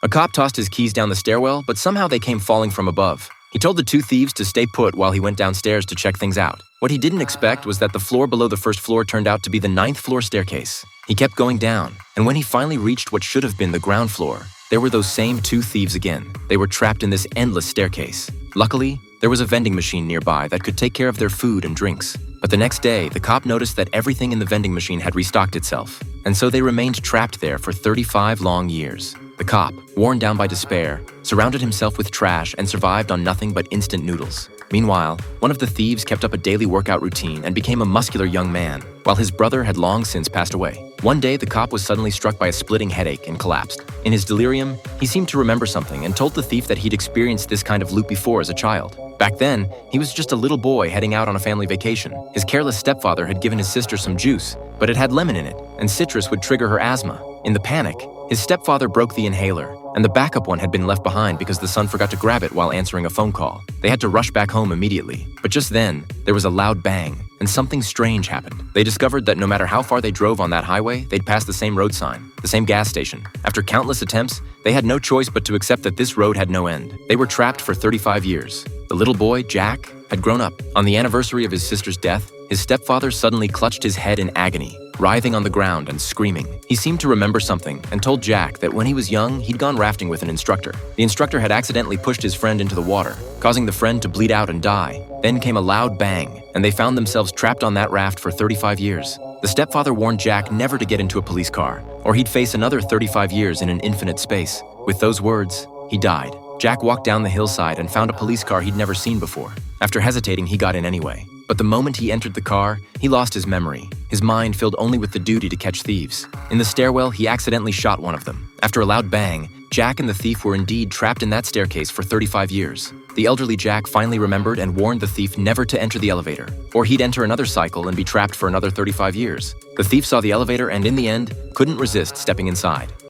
A cop tossed his keys down the stairwell, but somehow they came falling from above. He told the two thieves to stay put while he went downstairs to check things out. What he didn't expect was that the floor below the first floor turned out to be the 9th floor staircase. He kept going down, and when he finally reached what should have been the ground floor, there were those same two thieves again. They were trapped in this endless staircase. Luckily, there was a vending machine nearby that could take care of their food and drinks. But the next day, the cop noticed that everything in the vending machine had restocked itself, and so they remained trapped there for 35 long years. The cop, worn down by despair, surrounded himself with trash and survived on nothing but instant noodles. Meanwhile, one of the thieves kept up a daily workout routine and became a muscular young man, while his brother had long since passed away. One day, the cop was suddenly struck by a splitting headache and collapsed. In his delirium, he seemed to remember something and told the thief that he'd experienced this kind of loop before as a child. Back then, he was just a little boy heading out on a family vacation. His careless stepfather had given his sister some juice, but it had lemon in it, and citrus would trigger her asthma. In the panic, his stepfather broke the inhaler, and the backup one had been left behind because the son forgot to grab it while answering a phone call. They had to rush back home immediately. But just then, there was a loud bang, and something strange happened. They discovered that no matter how far they drove on that highway, they'd pass the same road sign, the same gas station. After countless attempts, they had no choice but to accept that this road had no end. They were trapped for 35 years. The little boy, Jack, had grown up. On the anniversary of his sister's death, his stepfather suddenly clutched his head in agony, writhing on the ground and screaming. He seemed to remember something and told Jack that when he was young, he'd gone rafting with an instructor. The instructor had accidentally pushed his friend into the water, causing the friend to bleed out and die. Then came a loud bang, and they found themselves trapped on that raft for 35 years. The stepfather warned Jack never to get into a police car, or he'd face another 35 years in an infinite space. With those words, he died. Jack walked down the hillside and found a police car he'd never seen before. After hesitating, he got in anyway. But the moment he entered the car, he lost his memory, his mind filled only with the duty to catch thieves. In the stairwell, he accidentally shot one of them. After a loud bang, Jack and the thief were indeed trapped in that staircase for 35 years. The elderly Jack finally remembered and warned the thief never to enter the elevator, or he'd enter another cycle and be trapped for another 35 years. The thief saw the elevator and in the end, couldn't resist stepping inside.